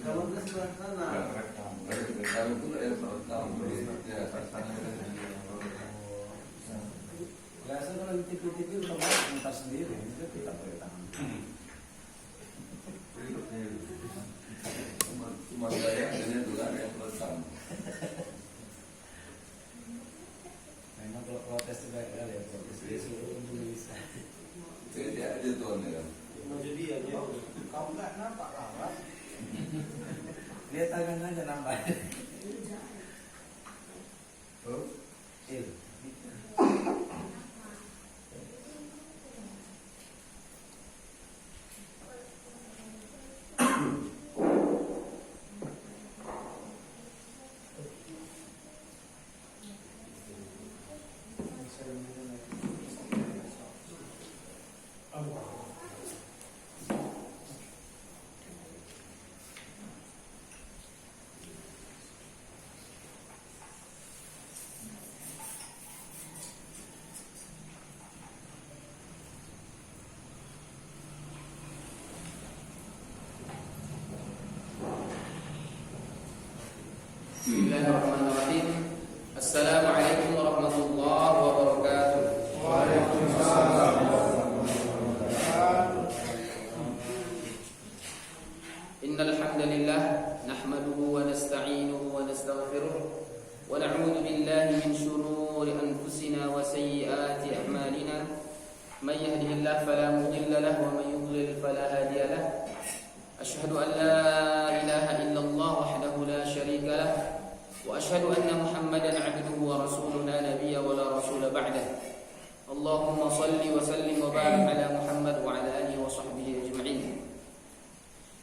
Kalau ke sebelah sana. Kalau itu ya rekam. Biasa kalau di TV udah mutar sendiri, itu kita pakai tangan. Cuma saya hanya dolar yang rekam. Memang kalau protes itu baik kali ya, protes dia suruh Indonesia. Jadi aja tuan ya. Mau jadi aja. Kamu nggak nampak kawan? Dia tangan aja nambah. Oh, Bismillahirrahmanirrahim. Assalamualaikum warahmatullahi wabarakatuh. Waalaikumsalam. Innal hamdalillah nahmaduhu wa nasta'inuhu wa nastaghfiruh wa na'udzu billahi min shururi anfusina wa sayyiati a'malina. May yahdihillahu fala mudilla lahu wa may yudlil fala hadiya lahu. Asyhadu an la ilaha illallah wahdahu la syarika lahu wa asyhadu anna Muhammadan 'abduhu wa rasuluhu la nabiyya wa la rasula ba'dah. Allahumma shalli wa sallim wa barik ala Muhammad wa ala alihi wa sahbihi ajma'in.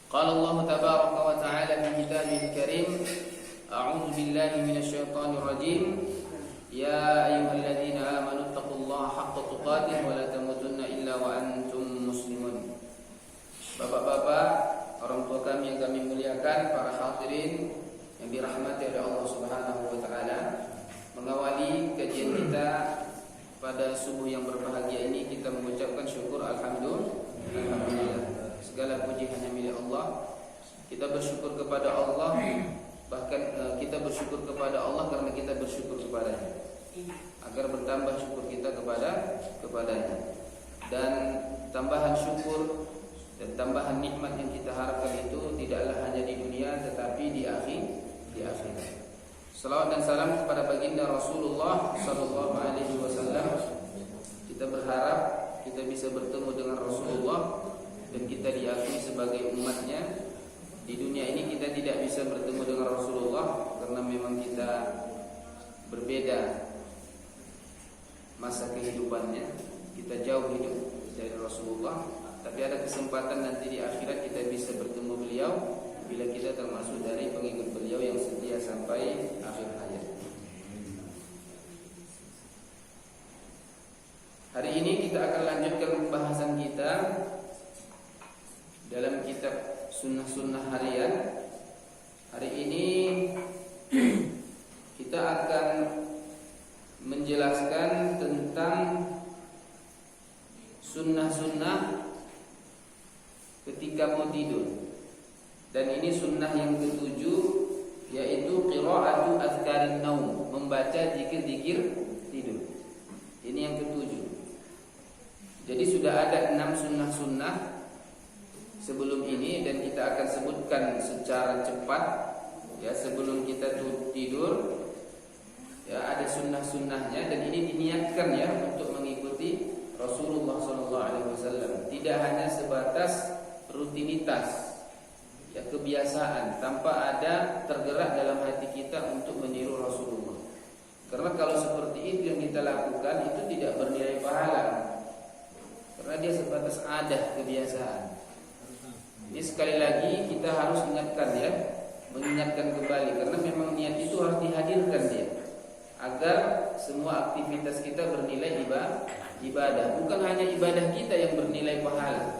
Qala Allah tabaraka wa ta'ala fi kitabihil karim, a'udzu billahi minasy syaithanir rajim. Ya ayyuhalladzina amanu taqullaha haqqa tuqatih wa la tamutunna illa wa antum muslimun. Bapak-bapak, orang tua kami yang kami muliakan, para hadirin yang dirahmati oleh Allah Subhanahu wa taala, mengawali kajian kita pada subuh yang berbahagia ini kita mengucapkan syukur alhamdulillah. Segala puji hanya milik Allah. Kita bersyukur kepada Allah, bahkan kita bersyukur kepada Allah karena kita bersyukur kepada-Nya. Agar bertambah syukur kita kepada-Nya. Dan tambahan syukur dan tambahan nikmat yang kita harapkan itu tidaklah hanya di dunia tetapi di akhirat. Salawat dan salam kepada baginda Rasulullah sallallahu alaihi wasallam. Kita berharap kita bisa bertemu dengan Rasulullah dan kita diakui sebagai umatnya. Di dunia ini kita tidak bisa bertemu dengan Rasulullah karena memang kita berbeda masa kehidupannya. Kita jauh hidup dari Rasulullah. Tapi ada kesempatan nanti di akhirat kita bisa bertemu beliau bila kita termasuk dari pengikut beliau yang setia sampai akhir hayat. Hari ini kita akan lanjutkan pembahasan kita dalam kitab Sunnah-Sunnah Harian. Hari ini kita akan menjelaskan tentang sunnah-sunnah ketika mau tidur. Dan ini sunnah yang ketujuh, yaitu qira'atu azkarin naum, membaca zikir-zikir tidur. Ini yang ketujuh. Jadi sudah ada 6 sunnah-sunnah sebelum ini dan kita akan sebutkan secara cepat ya sebelum kita tidur. Ya, ada sunnah-sunnahnya dan ini diniatkan ya untuk mengikuti Rasulullah SAW. Tidak hanya sebatas rutinitas, ya kebiasaan tanpa ada tergerak dalam hati kita untuk meniru Rasulullah. Karena kalau seperti itu yang kita lakukan itu tidak bernilai pahala, karena dia sebatas adah kebiasaan. Ini sekali lagi kita harus ingatkan ya, mengingatkan kembali karena memang niat itu harus dihadirkan dia agar semua aktivitas kita bernilai ibadah. Bukan hanya ibadah kita yang bernilai pahala.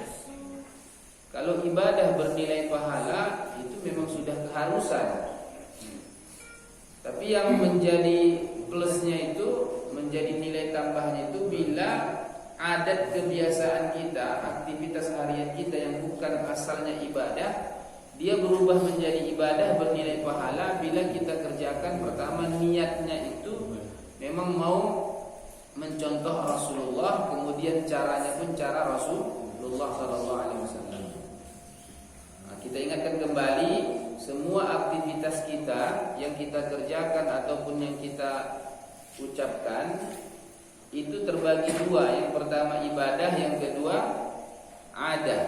Kalau ibadah bernilai pahala itu memang sudah keharusan. Tapi yang menjadi plusnya itu, menjadi nilai tambahnya itu bila adat kebiasaan kita, aktivitas harian kita yang bukan asalnya ibadah, dia berubah menjadi ibadah bernilai pahala bila kita kerjakan. Pertama, niatnya itu memang mau mencontoh Rasulullah, kemudian caranya pun cara Rasulullah SAW. Nah, kita ingatkan kembali, semua aktivitas kita yang kita kerjakan ataupun yang kita ucapkan itu terbagi dua. Yang pertama ibadah, yang kedua adah.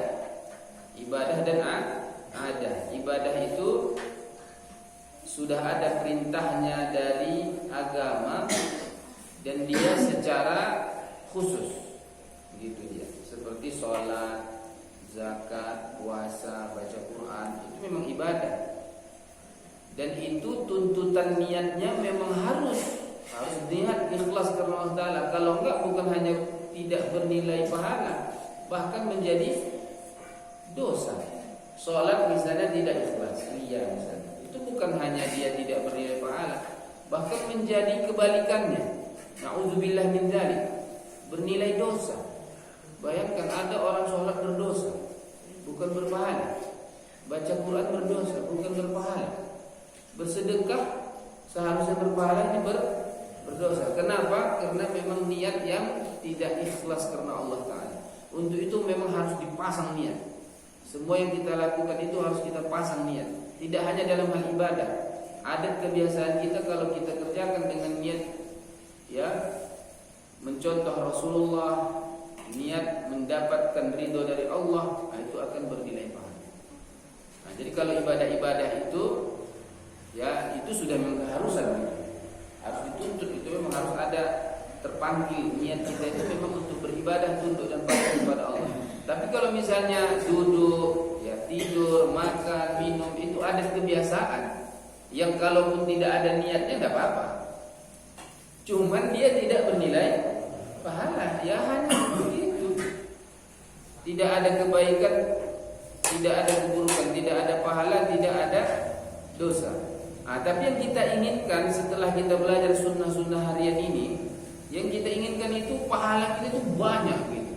Ibadah dan adah. Ibadah itu sudah ada perintahnya dari agama dan dia secara khusus, begitu dia. Seperti sholat, zakat, puasa, baca Quran, itu memang ibadah. Dan itu tuntutan niatnya memang harus niat ikhlas karena Allah Ta'ala. Kalau enggak, bukan hanya tidak bernilai pahala, bahkan menjadi dosa. Sholat misalnya tidak ikhlas, ria misalnya, itu bukan hanya dia tidak bernilai pahala, bahkan menjadi kebalikannya. Na'udzubillah min dzalik, bernilai dosa. Bayangkan ada orang sholat berdosa, bukan berpahala. Baca Quran berdosa, bukan berpahala. Bersedekah seharusnya berpahala, ini berdosa. Kenapa? Karena memang niat yang tidak ikhlas karena Allah Ta'ala. Untuk itu memang harus dipasang niat. Semua yang kita lakukan itu harus kita pasang niat. Tidak hanya dalam hal ibadah, adat kebiasaan kita kalau kita kerjakan dengan niat ya mencontoh Rasulullah, niat mendapatkan ridho dari Allah, nah, itu akan bernilai pahala. Nah, jadi kalau ibadah-ibadah itu ya itu sudah memang keharusan, harus dituntut, itu memang harus ada terpanggil niat kita itu memang untuk beribadah, tunduk dan patuh kepada Allah. Tapi kalau misalnya duduk, ya tidur, makan, minum, itu ada kebiasaan yang kalaupun tidak ada niatnya tidak apa-apa. Cuman dia tidak bernilai pahala, ya hanya begitu. Tidak ada kebaikan, tidak ada keburukan, tidak ada pahala, tidak ada dosa. Nah, tapi yang kita inginkan setelah kita belajar sunnah-sunnah harian ini, yang kita inginkan itu pahala kita itu banyak gitu.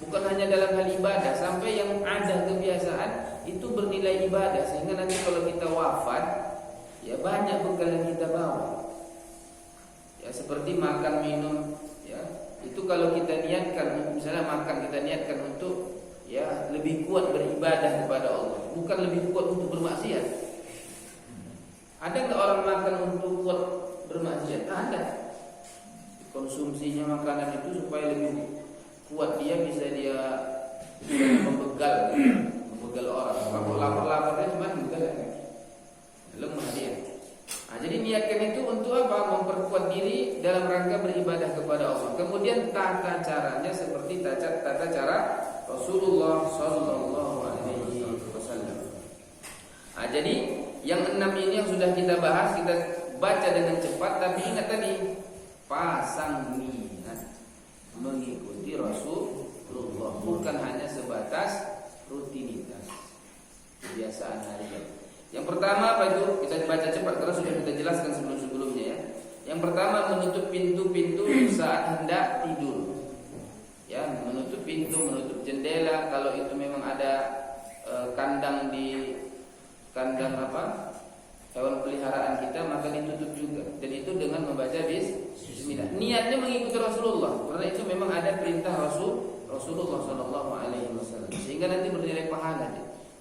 Bukan hanya dalam hal ibadah, sampai yang ada kebiasaan itu bernilai ibadah, sehingga nanti kalau kita wafat, ya banyak bekal yang kita bawa. Ya seperti makan minum, ya itu kalau kita niatkan, misalnya makan kita niatkan untuk ya lebih kuat beribadah kepada Allah, bukan lebih kuat untuk bermaksiat. Ada nggak orang makan untuk kuat bermaksiat? Ada. Konsumsinya makanan itu supaya lebih kuat, dia bisa membegal orang. Kalau lapar-laparnya cuma membegal, lemah dia. Nah, jadi niatkan itu untuk apa? Memperkuat diri dalam rangka beribadah kepada Allah. Kemudian tata caranya seperti tata cara Rasulullah Sallallahu Alaihi Wasallam. Nah, jadi yang 6 ini yang sudah kita bahas, kita baca dengan cepat. Tapi ingat tadi, pasang niat mengikuti Rasulullah, bukan hanya sebatas rutinitas kebiasaan harian. Yang pertama apa itu? Kita baca cepat karena sudah kita jelaskan sebelum-sebelumnya ya. Yang pertama, menutup pintu-pintu saat hendak tidur. Ya, menutup pintu, menutup jendela. Kalau itu memang ada kandang hewan peliharaan kita, maka ditutup juga. Dan itu dengan membaca bismillah. Niatnya mengikuti Rasulullah, karena itu memang ada perintah Rasulullah Sallallahu Alaihi Wasallam, sehingga nanti bernilai pahala.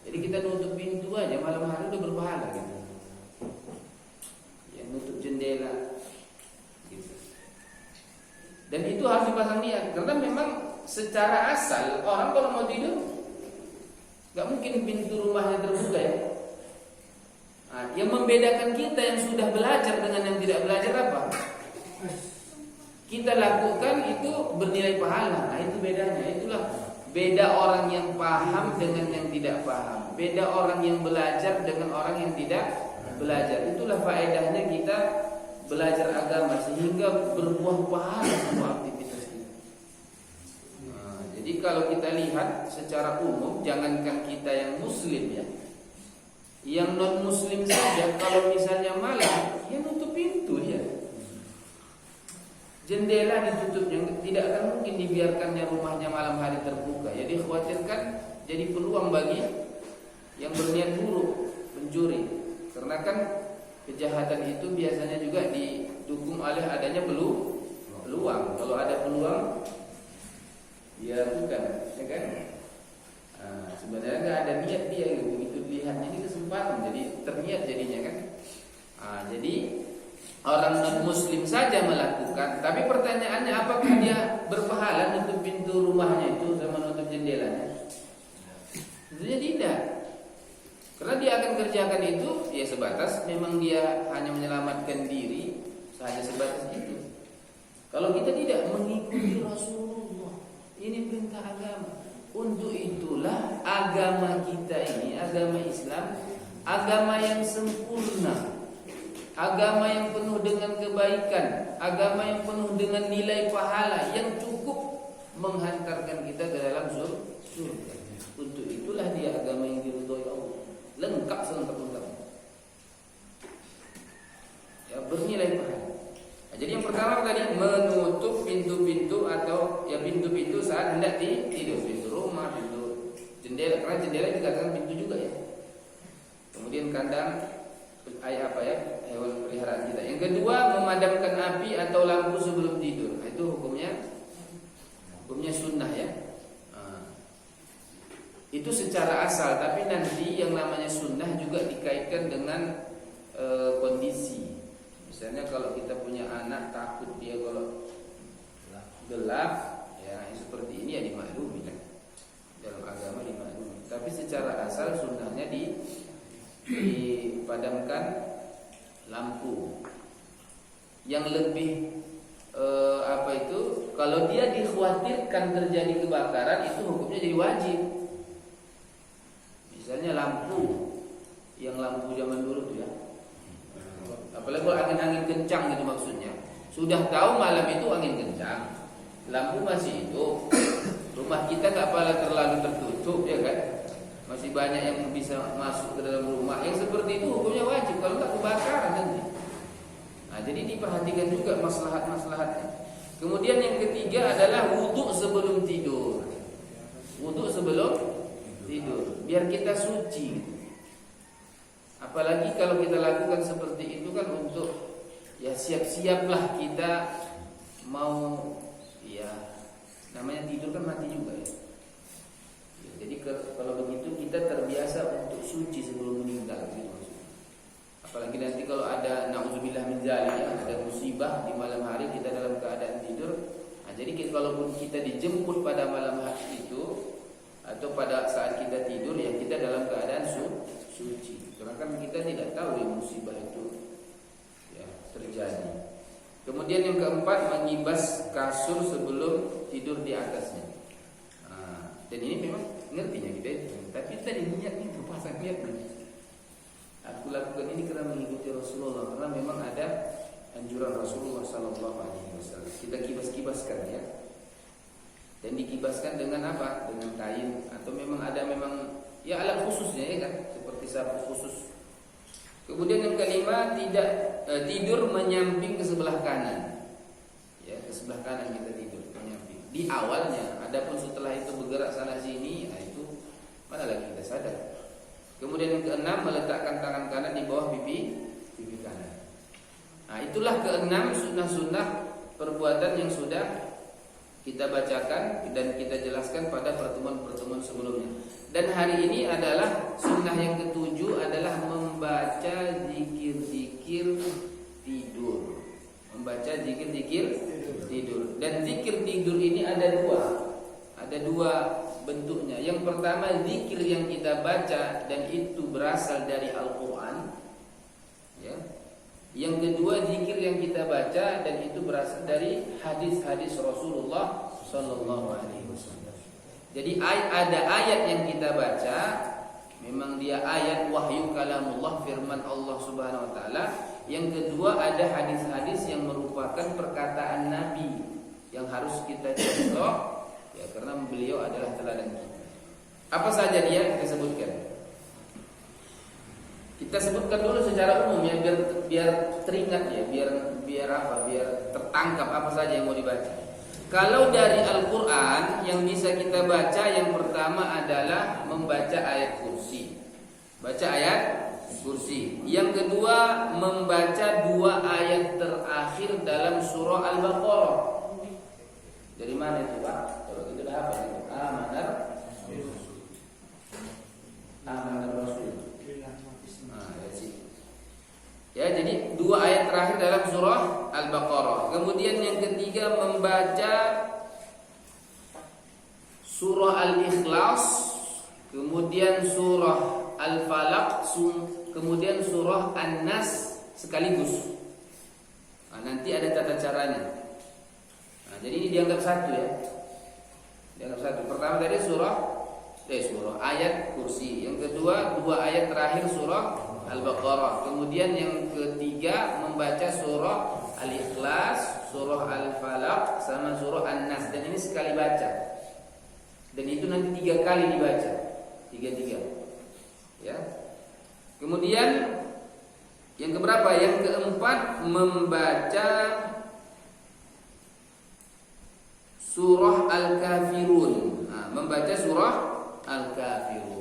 Jadi kita nutup pintu aja malam hari udah berpahala gitu. Ya, nutup jendela gitu. Dan itu harus dipasang niat, karena memang secara asal orang kalau mau tidur nggak mungkin pintu rumahnya terbuka ya. Nah, yang membedakan kita yang sudah belajar dengan yang tidak belajar apa? Kita lakukan itu bernilai pahala. Nah, itu bedanya. Itulah beda orang yang paham dengan yang tidak paham. Beda orang yang belajar dengan orang yang tidak belajar. Itulah faedahnya kita belajar agama, sehingga berbuah pahala semua aktivitas kita. Nah, jadi kalau kita lihat secara umum, jangankan kita yang muslim ya, yang non muslim saja kalau misalnya malam, ya nutup pintu ya. jendela ditutupnya, tidak akan mungkin dibiarkannya rumahnya malam hari terbuka. Jadi khawatirkan jadi peluang bagi yang berniat buruk mencuri. Karena kan kejahatan itu biasanya juga didukung oleh adanya peluang. Kalau ada peluang, ya bukan, ya kan? Sebenarnya nggak ada niat dia gitu. Begitu dilihatnya ini kesempatan, jadi terniat jadinya kan. Jadi orang non muslim saja melakukan, tapi pertanyaannya apakah dia berpahala nutup pintu rumahnya itu sama nutup jendelanya? Tentunya tidak. Karena dia akan kerjakan itu ya sebatas memang dia hanya menyelamatkan diri, hanya sebatas itu. Kalau kita tidak mengikuti Rasulullah, ini perintah agama. Untuk itulah agama kita ini, agama Islam, agama yang sempurna, agama yang penuh dengan kebaikan, agama yang penuh dengan nilai pahala yang cukup menghantarkan kita ke dalam surga. Untuk itulah dia agama yang diridhoi Allah, lengkap selengkap-lengkapnya, ya, bernilai pahala. Jadi yang pertama tadi menutup pintu-pintu atau ya pintu-pintu saat hendak tidur, pintu rumah, pintu jendela, karena jendela dikatakan pintu juga ya. Kemudian kandang hewan peliharaan kita. Yang kedua, memadamkan api atau lampu sebelum tidur. Nah, itu hukumnya sunnah ya. Itu secara asal, tapi nanti yang namanya sunnah juga dikaitkan dengan kondisi. Misalnya kalau kita punya anak takut dia kalau gelap, ya seperti ini ya dimaklumi kan. Dalam agama dimaklumi. Tapi secara asal sunnahnya dipadamkan lampu. Yang lebih kalau dia dikhawatirkan terjadi kebakaran, itu hukumnya jadi wajib. Misalnya lampu zaman dulu tuh ya. Apalagi kalau angin-angin kencang gitu maksudnya. Sudah tahu malam itu angin kencang, lampu masih hidup, rumah kita nggak terlalu tertutup ya kan, masih banyak yang bisa masuk ke dalam rumah. Yang seperti itu hukumnya wajib, kalau nggak kebakaran nanti. Nah, jadi diperhatikan juga maslahat-maslahatnya. Kemudian yang ketiga adalah wudhu sebelum tidur. Wudhu sebelum tidur, biar kita suci. Apalagi kalau kita lakukan seperti itu kan untuk ya siap-siaplah kita mau ya namanya tidur kan mati juga ya. Jadi kalau begitu kita terbiasa untuk suci sebelum meninggal gitu maksudnya. Apalagi nanti kalau ada naudzubillah min dzalik ya, ada musibah di malam hari kita dalam keadaan tidur. Nah, jadi kalaupun kita dijemput pada malam hari itu atau pada saat kita tidur ya kita dalam keadaan suci. Karena kan kita tidak tahu ya musibah itu ya terjadi. Kemudian yang keempat, mengibas kasur sebelum tidur di atasnya. Dan ini memang ngertinya kita itu, tapi tadi niat itu pasang niat. Aku lakukan ini karena mengikuti Rasulullah, karena memang ada anjuran Rasulullah SAW. Kita kibas-kibaskan ya. Dan dikibaskan dengan apa? Dengan kain atau memang ya alat khususnya ya kan, seperti sapu khusus. Kemudian yang kelima, tidak tidur menyamping ke sebelah kanan. Ya, ke sebelah kanan kita tidur menyamping. Di awalnya, adapun setelah itu bergerak sana sini, nah itu mana lagi kita sadar. Kemudian yang keenam, meletakkan tangan kanan di bawah pipi kanan. Nah, itulah keenam sunnah-sunnah perbuatan yang sudah kita bacakan dan kita jelaskan pada pertemuan-pertemuan sebelumnya. Dan hari ini adalah sunnah yang ketujuh adalah membaca zikir-zikir tidur. Membaca zikir-zikir tidur. Dan zikir tidur ini ada dua bentuknya. Yang pertama, zikir yang kita baca dan itu berasal dari Al-Quran ya. Yang kedua, zikir yang kita baca dan itu berasal dari hadis-hadis Rasulullah Sallallahu Alaihi Wasallam. Jadi ada ayat yang kita baca, memang dia ayat wahyu kalamullah, firman Allah Subhanahu Wa Taala. Yang kedua, ada hadis-hadis yang merupakan perkataan Nabi yang harus kita contoh, ya karena beliau adalah teladan kita. Apa saja dia kita sebutkan. Kita Kita sebutkan dulu secara umum ya, biar teringat ya, biar apa? Biar tertangkap apa saja yang mau dibaca. Kalau dari Al-Quran yang bisa kita baca, yang pertama adalah membaca ayat kursi. Baca ayat kursi. Yang kedua membaca 2 ayat terakhir dalam surah Al-Baqarah. Dari mana itu Pak? Kalau kita dah apa itu? Amanar Rasul. Ya, jadi 2 ayat terakhir dalam surah Al-Baqarah. Kemudian yang ketiga membaca surah Al-Ikhlas, kemudian surah Al-Falaq, kemudian surah An-Nas sekaligus. Nah, nanti ada tata caranya. Nah, jadi ini dianggap satu ya. Dianggap satu. Pertama tadi surah ayat kursi. Yang kedua 2 ayat terakhir surah Al-Baqarah. Kemudian yang ketiga membaca surah Al-Ikhlas, surah Al-Falaq sama surah An-Nas. Dan ini sekali baca. Dan itu nanti 3 kali dibaca. 3 ya. Kemudian yang keberapa? Yang keempat membaca surah Al-Kafirun. Nah, membaca surah Al-Kafirun.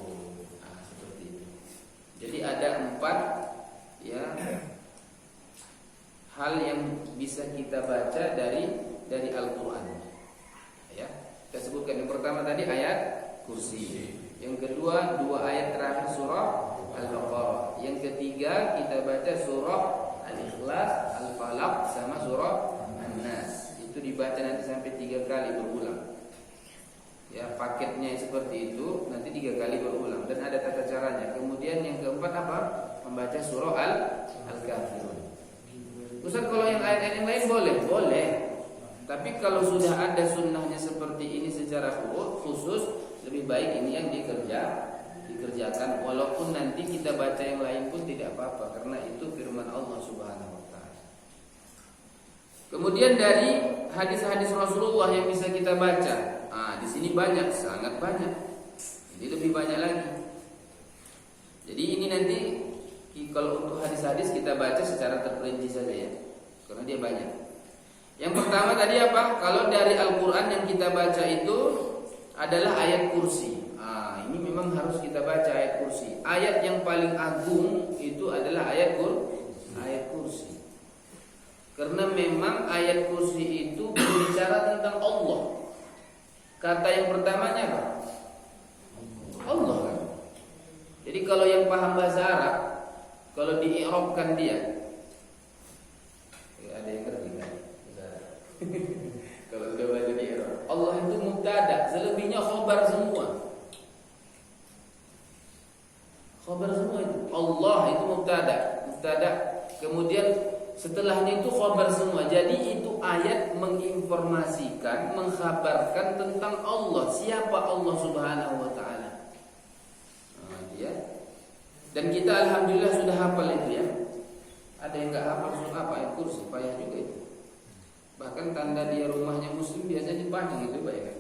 Jadi ada 4 ya hal yang bisa kita baca dari Al-Quran. Ya, kita sebutkan yang pertama tadi ayat kursi. Yang kedua 2 ayat terakhir surah Al-Baqarah. Yang ketiga kita baca surah Al-Ikhlas, Al-Falaq sama surah An-Nas. Itu dibaca nanti sampai 3 kali berulang. Ya, paketnya seperti itu, nanti 3 kali berulang dan ada tata caranya. Kemudian yang keempat apa? Membaca surah Al-Kafirun. Ustaz, kalau yang ayat-ayat yang lain boleh. Tapi kalau sudah ada sunnahnya seperti ini secara khusus, lebih baik ini yang dikerjakan. Walaupun nanti kita baca yang lain pun tidak apa-apa, karena itu firman Allah Subhanahu wa taala. Kemudian dari hadis-hadis Rasulullah yang bisa kita baca. Di sini banyak, sangat banyak. Ini lebih banyak lagi. Jadi ini nanti kalau untuk hadis-hadis kita baca secara terperinci saja ya, karena dia banyak. Yang pertama tadi apa? Kalau dari Al-Quran yang kita baca itu adalah ayat kursi. Ini memang harus kita baca ayat kursi. Ayat yang paling agung itu adalah ayat kursi. Karena memang ayat kursi itu berbicara tentang Allah. Kata yang pertamanya apa? Allah kan. Jadi kalau yang paham bahasa Arab, kalau di-i'rabkan dia, ada yang ngerti kan? Kalau sudah baca di-i'rab, Allah itu mubtada, selebihnya khobar semua. Khobar semua itu. Allah itu mubtada. Kemudian setelahnya itu khobar semua. Jadi itu ayat menginformasikan, mengkhabarkan tentang Allah. Siapa Allah Subhanahu wa ta'ala. Ya. Dan kita alhamdulillah sudah hafal itu ya. Ada yang gak hafal surah apa? Ayat kursi, payah juga itu. Bahkan tanda dia rumahnya muslim biasanya dipajang itu Pak ya.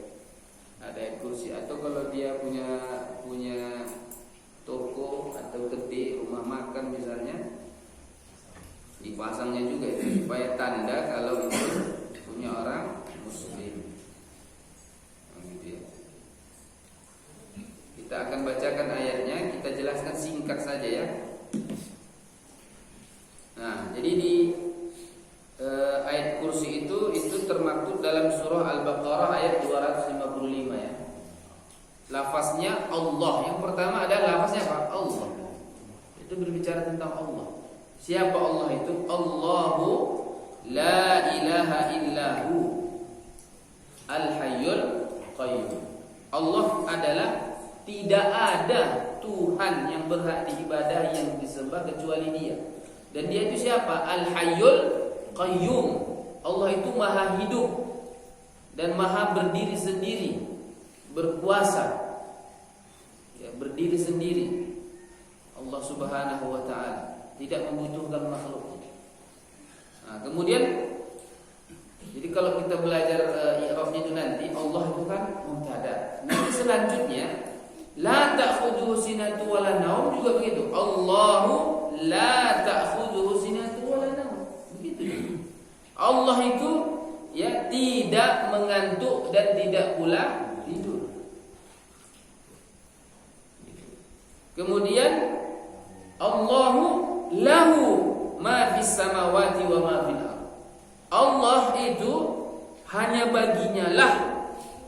Ada ayat kursi. Atau kalau dia punya toko atau kedai rumah makan misalnya, dipasangnya juga itu supaya tanda kalau itu punya orang muslim. Gitu ya. Kita akan bacakan ayatnya, kita jelaskan singkat saja ya. Nah, jadi di ayat kursi itu termaktub dalam surah Al-Baqarah ayat 255 ya. Lafaznya Allah. Yang pertama ada lafaznya apa? Allah. Itu berbicara tentang Allah. Siapa Allah itu? Allahu la ilaha illahu al-hayyul qayyum. Allah adalah tidak ada Tuhan yang berhak diibadah yang disembah kecuali Dia. Dan Dia itu siapa? Al-hayyul qayyum. Allah itu maha hidup dan maha berdiri sendiri, berkuasa. Ya, berdiri sendiri. Allah Subhanahu wa taala tidak membutuhkan makhluk. Nah, kemudian jadi kalau kita belajar i'rabnya itu nanti Allah itu kan mubtada. Nanti selanjutnya la ta'khudhuhu sinatun wala naum juga begitu. Allahu la ta'khudhuhu sinatun wa la nawm. Begitu. Allah itu ya tidak mengantuk dan tidak pula tidur. Kemudian Allahu lahu ma fis samawati wa ma fil ardh. Allah itu hanya baginya lah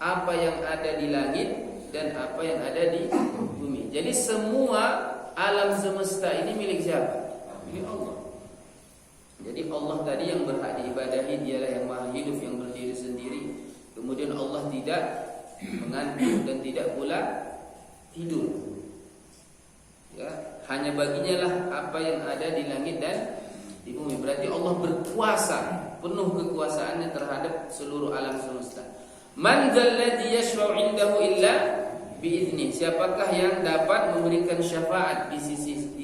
apa yang ada di langit dan apa yang ada di bumi. Jadi semua alam semesta ini milik siapa? Milik Allah. Jadi Allah tadi yang berhak diibadahi, dialah yang maha hidup, yang berdiri sendiri. Kemudian Allah tidak mengantuk dan tidak pula tidur. Ya, hanya baginya lah apa yang ada di langit dan di bumi. Berarti Allah berkuasa, penuh kekuasaannya terhadap seluruh alam semesta. Man dzalladzi yashfa'u 'indahu illa bi'idznih. Siapakah yang dapat memberikan syafaat di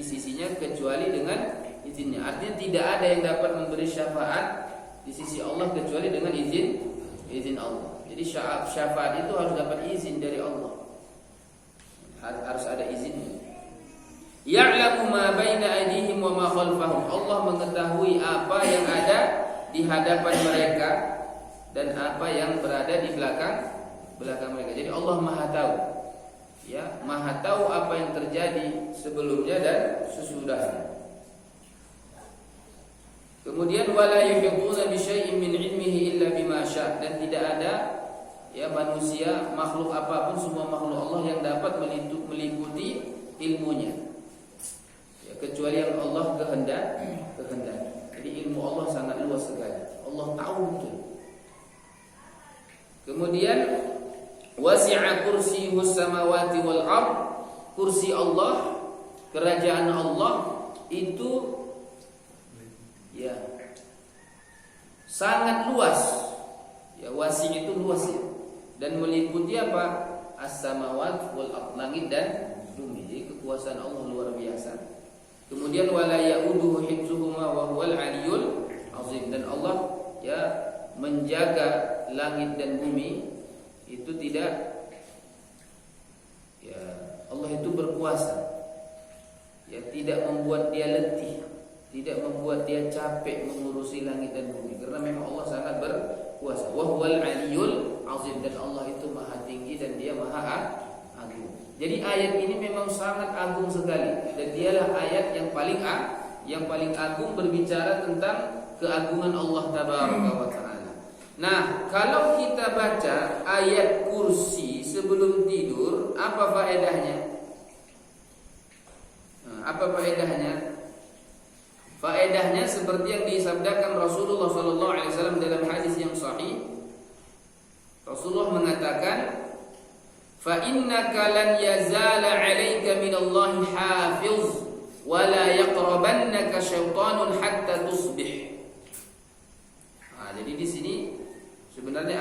sisinya kecuali dengan izinnya? Artinya tidak ada yang dapat memberi syafaat di sisi Allah kecuali dengan izin Allah. Jadi syafaat itu harus dapat izin dari Allah. Harus ada izinnya. Ya'lamu ma baina aydihim wa ma khalfahum. Allah mengetahui apa yang ada di hadapan mereka dan apa yang berada di belakang mereka. Jadi Allah Maha tahu. Ya, Maha tahu apa yang terjadi sebelumnya dan sesudahnya. Kemudian wala yuhituna bi syai'in min 'ilmihi illa bima syaa', dan tidak ada ya manusia, makhluk apapun, semua makhluk Allah yang dapat meliputi ilmunya. Ya, kecuali yang Allah kehendaki. Jadi ilmu Allah sangat luas sekali. Allah tahu betul. Kemudian wasi'a kursiyyus samawati wal ard. Kursi Allah, kerajaan Allah itu ya sangat luas. Ya, wasi' itu luas ya. Dan meliputi apa? As-samawat wal ard, langit dan bumi. Jadi kekuasaan Allah luar biasa. Kemudian wala ya'uduhu hifzuhuma wa huwal 'aliyyul 'azim. Dan Allah ya menjaga langit dan bumi itu tidak, ya Allah itu berkuasa, ya tidak membuat dia letih, tidak membuat dia capek mengurusi langit dan bumi, karena memang Allah sangat berkuasa. Wa huwal 'aliyyul 'azim, dan Allah itu maha tinggi dan dia maha agung. Jadi ayat ini memang sangat agung sekali, dan dialah ayat yang paling agung berbicara tentang keagungan Allah Tabaraka wa Ta'ala. Nah, kalau kita baca ayat kursi sebelum tidur, apa faedahnya? Apa faedahnya? Faedahnya seperti yang disabdakan Rasulullah SAW dalam hadis yang sahih. Rasulullah mengatakan, fa innaka lan yazala 'alaika minallahi hafiz wa la yaqrabannaka syaitanun hatta tusbih. Jadi di sini sebenarnya